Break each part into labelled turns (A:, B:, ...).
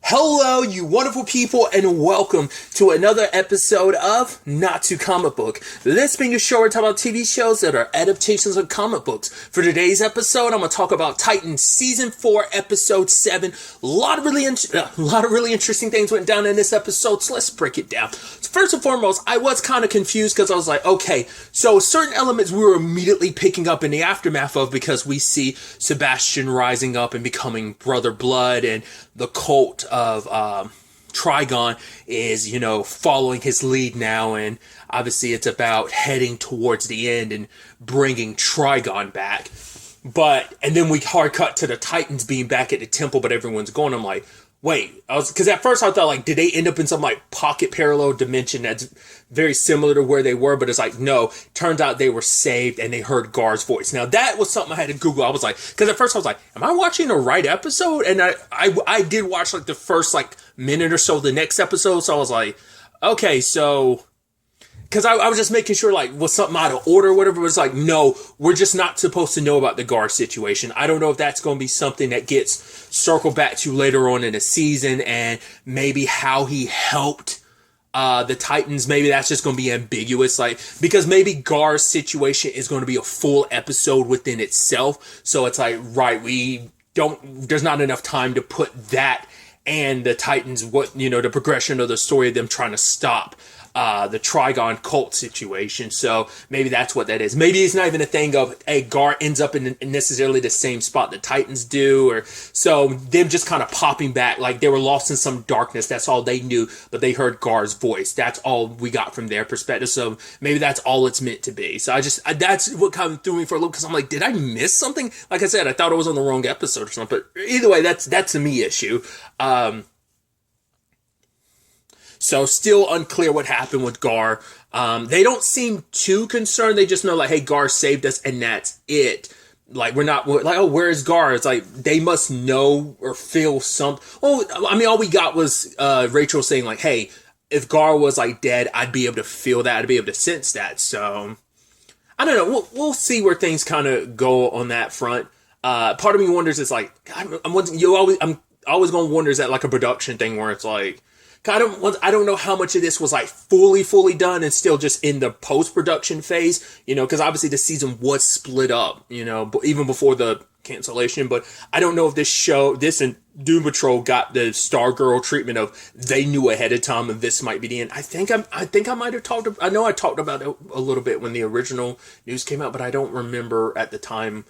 A: Hello, you wonderful people, and welcome to another episode of Not Too Comic Book. This being a show where I talk about TV shows that are adaptations of comic books. For today's episode, I'm going to talk about Titans Season 4, Episode 7. A lot of really interesting things went down in this episode, so let's break it down. So first and foremost, I was kind of confused because I was like, okay, so certain elements we were immediately picking up in the aftermath of because we see Sebastian rising up and becoming Brother Blood, and the cult of Trigon is, following his lead now, and obviously it's about heading towards the end and bringing Trigon back. And then we hard cut to the Titans being back at the temple, but everyone's gone. I'm like, wait, because at first I thought, like, did they end up in some, like, pocket parallel dimension that's very similar to where they were? But it's like, no, turns out they were saved and they heard Gar's voice. Now, that was something I had to Google. I was like, because at first I was like, am I watching the right episode? And I did watch, like, the first, like, minute or so of the next episode. So I was like, okay, so... Because I was just making sure, like, was something out of order or whatever. It was like, no, we're just not supposed to know about the Gar situation. I don't know if that's going to be something that gets circled back to later on in the season, and maybe how he helped the Titans. Maybe that's just going to be ambiguous, like, because maybe Gar's situation is going to be a full episode within itself. So it's like, right, there's not enough time to put that and the Titans, the progression of the story of them trying to stop the Trigon cult situation. So maybe that's what that is. Maybe it's not even a thing of, hey, Gar ends up in necessarily the same spot the Titans do, or so them just kind of popping back, like they were lost in some darkness. That's all they knew, but they heard Gar's voice. That's all we got from their perspective. So maybe that's all it's meant to be. So that's what kind of threw me for a loop, because I'm like, did I miss something? Like I said, I thought it was on the wrong episode or something. But either way, that's a me issue. So still unclear what happened with Gar. They don't seem too concerned. They just know, like, hey, Gar saved us and that's it. Like, we're like, oh, where is Gar? It's like, they must know or feel something. Oh, I mean, all we got was Rachel saying, like, hey, if Gar was, like, dead, I'd be able to feel that. I'd be able to sense that. So, I don't know. We'll see where things kind of go on that front. Part of me wonders, it's like, I'm always going to wonder, is that like a production thing where it's like, I don't know how much of this was like fully done and still just in the post-production phase, because obviously the season was split up, even before the cancellation. But I don't know if this and Doom Patrol got the Stargirl treatment of they knew ahead of time and this might be the end. I think I might have I know I talked about it a little bit when the original news came out, but I don't remember at the time.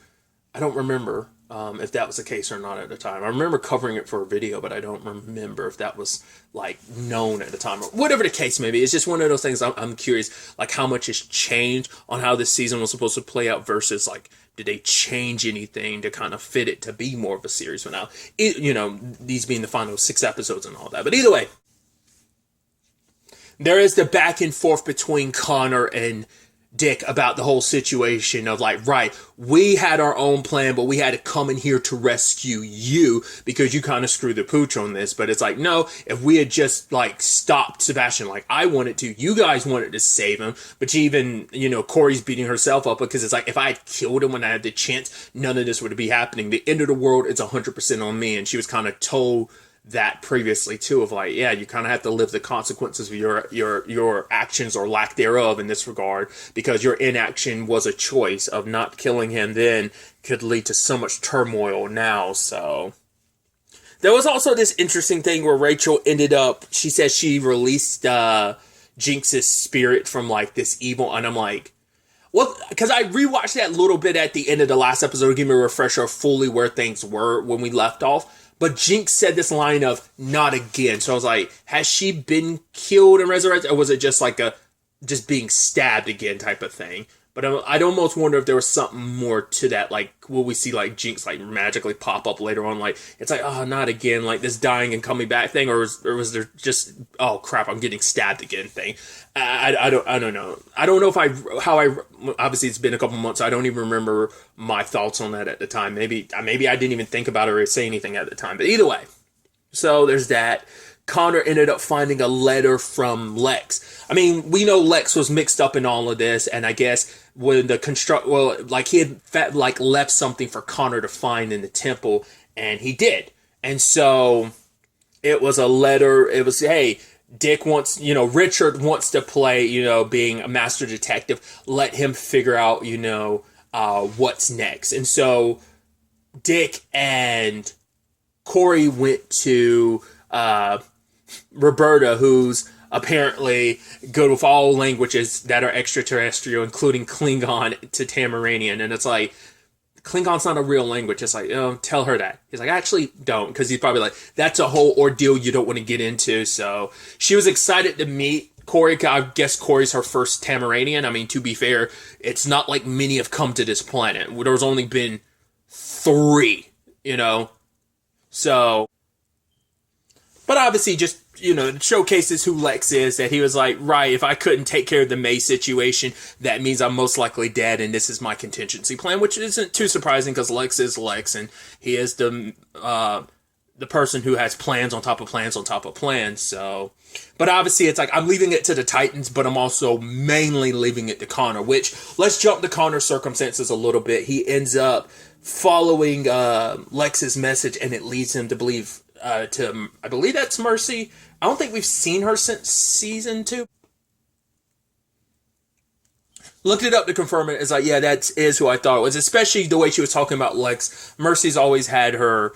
A: I don't remember if that was the case or not at the time. I remember covering it for a video, but I don't remember if that was, like, known at the time or whatever the case may be. It's just one of those things I'm curious, like, how much has changed on how this season was supposed to play out versus, like, did they change anything to kind of fit it to be more of a series for now? These being the final 6 episodes and all that. But either way, there is the back and forth between Connor and Dick about the whole situation of, like, right, we had our own plan, but we had to come in here to rescue you because you kind of screwed the pooch on this. But it's like, no, if we had just, like, stopped Sebastian like I wanted to, you guys wanted to save him. But even, Corey's beating herself up because it's like, if I had killed him when I had the chance, none of this would be happening. The end of the world is 100% on me. And she was kind of told that previously too, of like, yeah, you kind of have to live the consequences of your actions or lack thereof in this regard, because your inaction was a choice of not killing him then could lead to so much turmoil now. So there was also this interesting thing where Rachel she said she released Jinx's spirit from, like, this evil, and I'm like, well, because I rewatched that little bit at the end of the last episode to give me a refresher of fully where things were when we left off. But Jinx said this line of, not again. So I was like, has she been killed and resurrected? Or was it just like just being stabbed again type of thing? But I'd almost wonder if there was something more to that. Like, will we see, like, Jinx, like, magically pop up later on? Like, it's like, oh, not again. Like, this dying and coming back thing. Or was there just, oh, crap, I'm getting stabbed again thing? I don't know. I don't know obviously it's been a couple months. So I don't even remember my thoughts on that at the time. Maybe I didn't even think about it or say anything at the time. But either way. So there's that. Connor ended up finding a letter from Lex. I mean, we know Lex was mixed up in all of this, and I guess when he had left something for Connor to find in the temple, and he did. And so it was a letter. It was, hey, Dick wants, Richard wants to play, being a master detective. Let him figure out, what's next. And so Dick and Corey went to Roberta, who's apparently good with all languages that are extraterrestrial, including Klingon to Tamaranian. And it's like, Klingon's not a real language. It's like, tell her that. He's like, actually, don't. Because he's probably like, that's a whole ordeal you don't want to get into. So she was excited to meet Corey. I guess Corey's her first Tamaranian. I mean, to be fair, it's not like many have come to this planet. There's only been 3, So, but obviously just, it showcases who Lex is, that he was like, right, if I couldn't take care of the May situation, that means I'm most likely dead, and this is my contingency plan, which isn't too surprising because Lex is Lex, and he is the person who has plans on top of plans on top of plans, so. But obviously it's like, I'm leaving it to the Titans, but I'm also mainly leaving it to Connor, which, let's jump to Connor's circumstances a little bit. He ends up following Lex's message, and it leads him to believe I believe that's Mercy. I don't think we've seen her since season 2. Looked it up to confirm it. It's like, yeah, that is who I thought it was. Especially the way she was talking about Lex. Mercy's always had her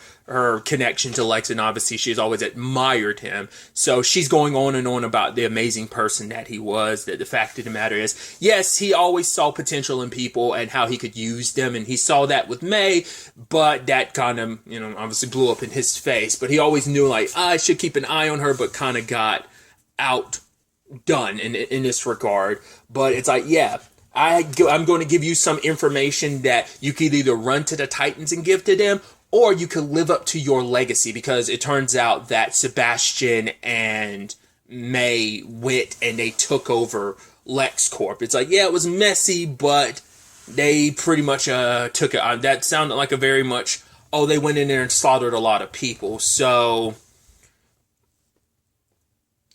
A: connection to Lex, and obviously she's always admired him. So she's going on and on about the amazing person that he was. That the fact of the matter is, yes, he always saw potential in people and how he could use them, and he saw that with May, but that kind of, obviously blew up in his face. But he always knew, like, I should keep an eye on her, but kind of got outdone in this regard. But it's like, yeah, I'm going to give you some information that you could either run to the Titans and give to them, or you could live up to your legacy, because it turns out that Sebastian and May went and they took over LexCorp. It's like, yeah, it was messy, but they pretty much took it. That sounded like a very much, they went in there and slaughtered a lot of people. So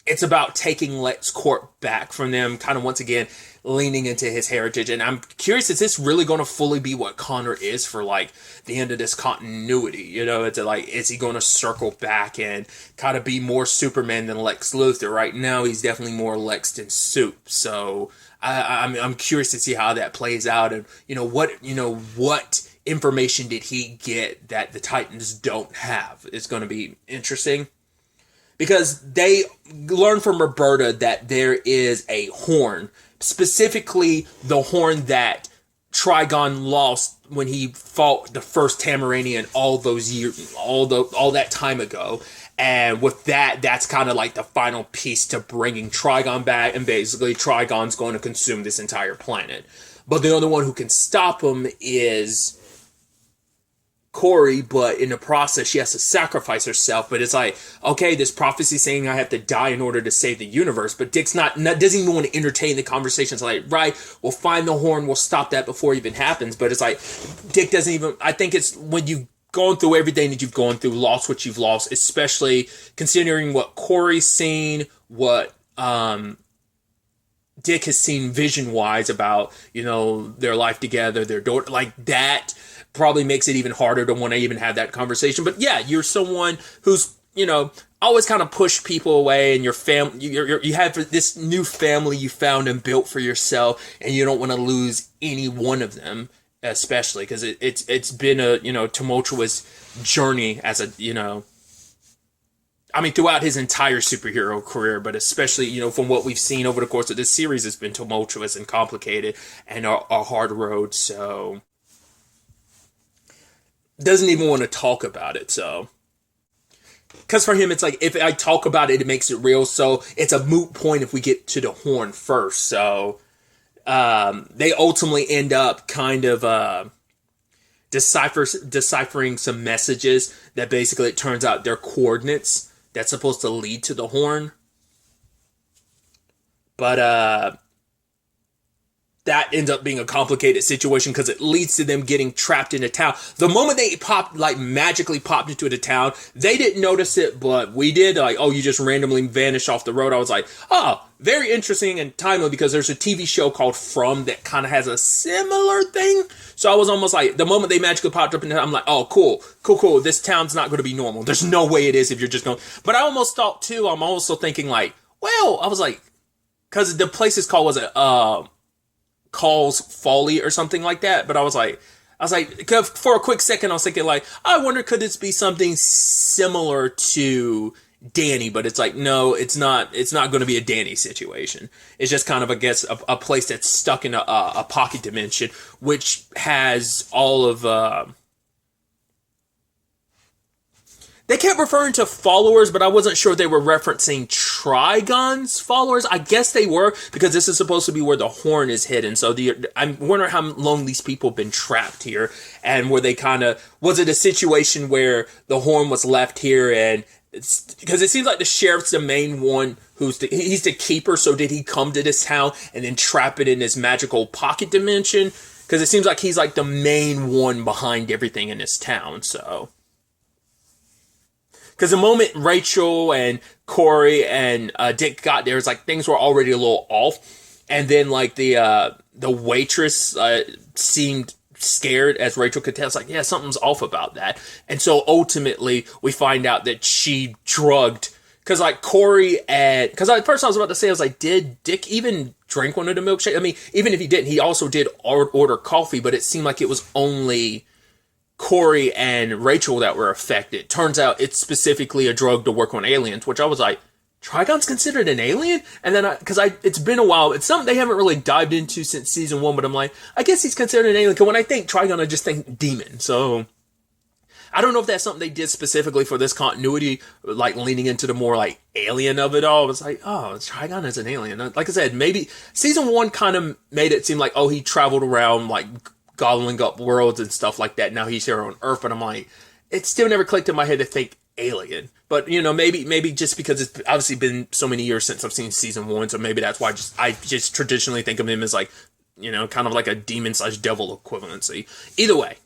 A: it's about taking LexCorp back from them, kind of once again leaning into his heritage. And I'm curious, is this really going to fully be what Connor is for, like, the end of this continuity? It's like, is he going to circle back and kind of be more Superman than Lex Luthor? Right now, he's definitely more Lex than Soup. So I'm curious to see how that plays out, and what information did he get that the Titans don't have? It's going to be interesting. Because they learn from Roberta that there is a horn, specifically the horn that Trigon lost when he fought the first Tamaranian all those years, all that time ago. And with that, that's kind of like the final piece to bringing Trigon back, and basically Trigon's going to consume this entire planet. But the only one who can stop him is Corey, but in the process, she has to sacrifice herself. But it's like, okay, this prophecy saying I have to die in order to save the universe. But Dick's doesn't even want to entertain the conversations. Like, right, we'll find the horn, we'll stop that before it even happens. But it's like, Dick doesn't even, I think it's when you've gone through everything that you've gone through, lost what you've lost, especially considering what Corey's seen, what Dick has seen vision-wise about, their life together, their daughter, like that probably makes it even harder to want to even have that conversation. But yeah, you're someone who's, always kind of push people away, and your family, you have this new family you found and built for yourself, and you don't want to lose any one of them, especially because it's been a, tumultuous journey as a, throughout his entire superhero career, but especially, from what we've seen over the course of this series, it's been tumultuous and complicated and a hard road. So doesn't even want to talk about it. So, because for him, it's like, if I talk about it, it makes it real. So it's a moot point if we get to the horn first. So they ultimately end up kind of deciphering some messages that basically, it turns out, they're coordinates that's supposed to lead to the horn. But that ends up being a complicated situation because it leads to them getting trapped in a town. The moment they magically popped into the town, they didn't notice it, but we did. Like, oh, you just randomly vanished off the road. I was like, oh, very interesting and timely because there's a TV show called From that kind of has a similar thing. So I was almost like, the moment they magically popped up in the town, I'm like, oh, cool. This town's not going to be normal. There's no way it is if you're just going. But I almost thought too, I'm also thinking like, well, I was like, because the place is called, was it, Caul's Folly or something like that. But I was like, for a quick second, I was thinking like, I wonder, could this be something similar to Danny? But it's like, no, it's not going to be a Danny situation. It's just kind of, I guess, a place that's stuck in a pocket dimension, which has all of, they kept referring to followers, but I wasn't sure they were referencing Trigon's followers. I guess they were, because this is supposed to be where the horn is hidden. So I'm wondering how long these people have been trapped here, and were they was it a situation where the horn was left here, and because it seems like the sheriff's the main one he's the keeper. So did he come to this town and then trap it in this magical pocket dimension? Because it seems like he's like the main one behind everything in this town. So. Because the moment Rachel and Corey and Dick got there, it's like things were already a little off. And then like the waitress seemed scared, as Rachel could tell. It's like, yeah, something's off about that. And so ultimately we find out that she drugged. Because like Corey and... Because at first I was about to say, I was like, did Dick even drink one of the milkshakes? I mean, even if he didn't, he also did order coffee. But it seemed like it was only Corey and Rachel that were affected. Turns out it's specifically a drug to work on aliens, which I was like, Trigon's considered an alien? And then it's been a while. It's something they haven't really dived into since season 1, but I'm like, I guess he's considered an alien. Because when I think Trigon, I just think demon. So I don't know if that's something they did specifically for this continuity, like leaning into the more like alien of it all. It was like, oh, Trigon is an alien. Like I said, maybe season 1 kind of made it seem like, oh, he traveled around like gobbling up worlds and stuff like that. Now he's here on Earth, but I'm like, it still never clicked in my head to think alien. But you know, maybe just because it's obviously been so many years since I've seen season 1, so maybe that's why I just traditionally think of him as like, you know, kind of like a demon/devil equivalency. Either way,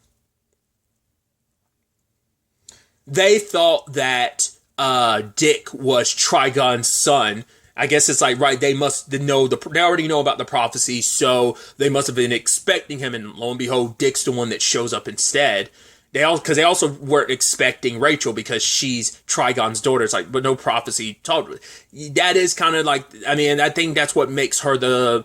A: they thought that Dick was Trigon's son. I guess it's like, right, they must know they already know about the prophecy, so they must have been expecting him, and lo and behold, Dick's the one that shows up instead. Because they also weren't expecting Rachel because she's Trigon's daughter. It's like, but no prophecy told. That is kind of like, I mean, I think that's what makes her that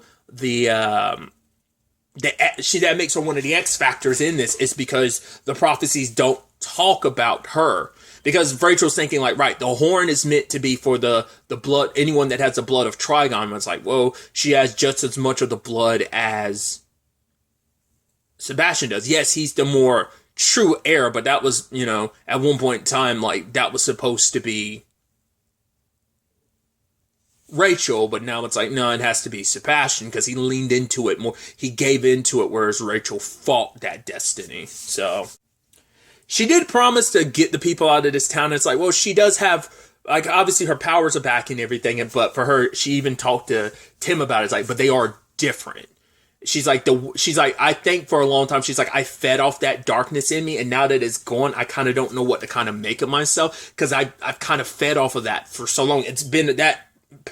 A: makes her one of the X factors in this, is because the prophecies don't talk about her. Because Rachel's thinking like, right, the horn is meant to be for the blood, anyone that has the blood of Trigon. It's like, whoa, she has just as much of the blood as Sebastian does. Yes, he's the more true heir, but that was, you know, at one point in time, like, that was supposed to be Rachel, but now it's like, no, it has to be Sebastian, because he leaned into it more. He gave into it, whereas Rachel fought that destiny. So she did promise to get the people out of this town. It's like, well, she does have, like, obviously her powers are back and everything, but for her, she even talked to Tim about it. It's like, but they are different. She's like, I think for a long time, she's like, I fed off that darkness in me, and now that it's gone, I kind of don't know what to kind of make of myself, because I've kind of fed off of that for so long. It's been, that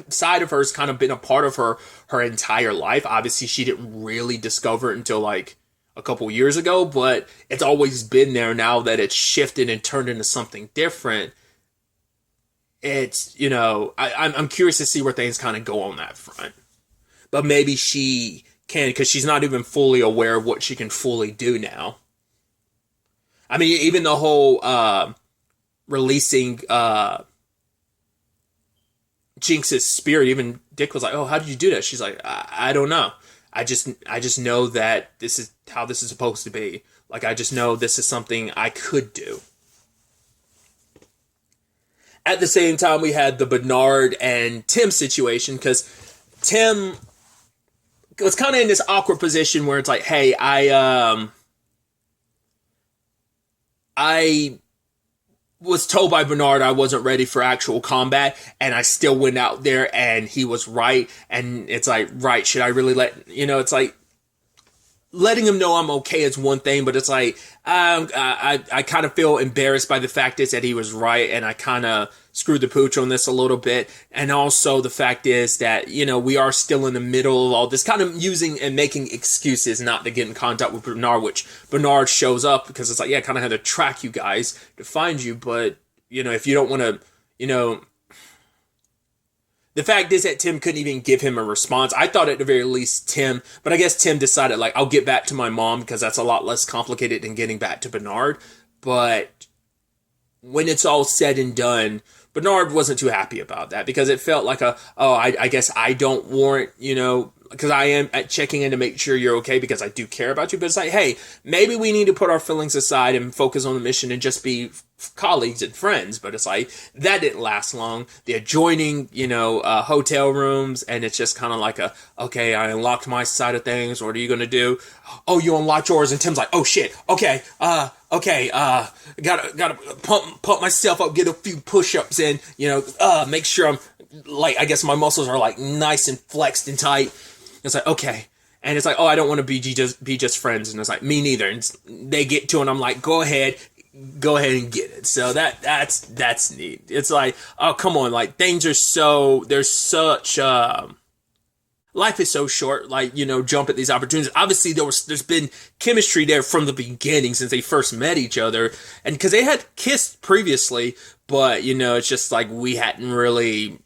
A: side of her has kind of been a part of her entire life. Obviously, she didn't really discover it until like a couple years ago, but it's always been there. Now that it's shifted and turned into something different, it's, you know, I'm curious to see where things kind of go on that front. But maybe she can, because she's not even fully aware of what she can fully do now. I mean, even the whole releasing Jinx's spirit, even Dick was like, oh, how did you do that? She's like, I don't know. I just know that this is how this is supposed to be. Like, I just know this is something I could do. At the same time, we had the Bernard and Tim situation, because Tim was kind of in this awkward position where it's like, hey, I was told by Bernard I wasn't ready for actual combat, and I still went out there, and he was right. And it's like, right, should I really let, you know, it's like, letting him know I'm okay is one thing, but it's like, I kind of feel embarrassed by the fact is that he was right, and I kind of screwed the pooch on this a little bit. And also the fact is that, we are still in the middle of all this, kind of using and making excuses not to get in contact with Bernard, which Bernard shows up because it's like, yeah, I kind of had to track you guys to find you, but, if you don't want to, the fact is that Tim couldn't even give him a response. I thought at the very least but I guess Tim decided, like, I'll get back to my mom because that's a lot less complicated than getting back to Bernard. But when it's all said and done, Bernard wasn't too happy about that because it felt like I guess I don't warrant, because I am checking in to make sure you're okay because I do care about you. But it's like, hey, maybe we need to put our feelings aside and focus on the mission and just be colleagues and friends. But it's like, that didn't last long. The adjoining, hotel rooms, and it's just kind of like okay, I unlocked my side of things. What are you going to do? Oh, you unlocked yours. And Tim's like, oh shit. Okay. Gotta pump myself up, get a few push-ups in, make sure I'm like, I guess my muscles are like nice and flexed and tight. It's like, okay. And it's like, oh, I don't want to be just friends. And it's like, me neither. And they get to it, and I'm like, go ahead and get it. So that's neat. It's like, oh, come on. Like, things are there's such, life is so short, like, jump at these opportunities. Obviously, there's been chemistry there from the beginning since they first met each other. And because they had kissed previously, but, it's just like we hadn't really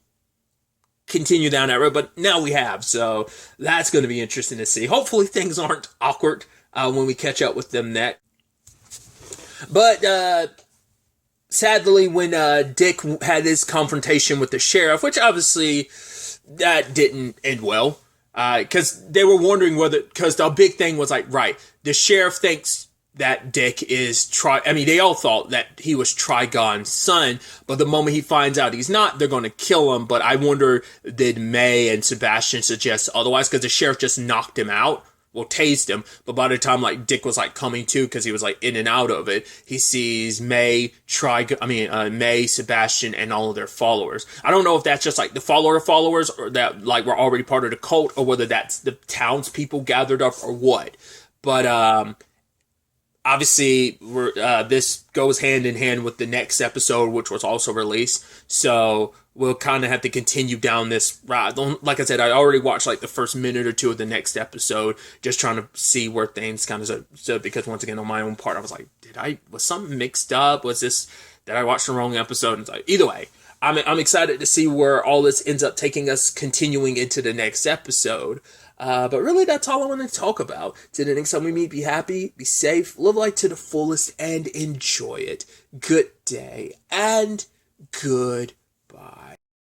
A: continue down that road, but now we have, so that's going to be interesting to see. Hopefully things aren't awkward when we catch up with them next. But sadly, when Dick had his confrontation with the sheriff, which obviously that didn't end well, because they were wondering because the big thing was like, right, the sheriff thinks that Dick is they all thought that he was Trigon's son, but the moment he finds out he's not, they're going to kill him. But I wonder, did May and Sebastian suggest otherwise? Because the sheriff just knocked him out, tased him. But by the time, like, Dick was, like, coming to, because he was, like, in and out of it, he sees May, Sebastian, and all of their followers. I don't know if that's just, like, the followers, or that, like, were already part of the cult, or whether that's the townspeople gathered up, or what. But, obviously, this goes hand in hand with the next episode, which was also released. So we'll kind of have to continue down this route. Like I said, I already watched like the first minute or two of the next episode, just trying to see where things kind of stood. Because once again, on my own part, I was like, was something mixed up? Did I watch the wrong episode? And it's like, either way, I'm excited to see where all this ends up taking us, continuing into the next episode. But really, that's all I want to talk about. Till the next time we meet, be happy, be safe, live life to the fullest, and enjoy it. Good day, and goodbye.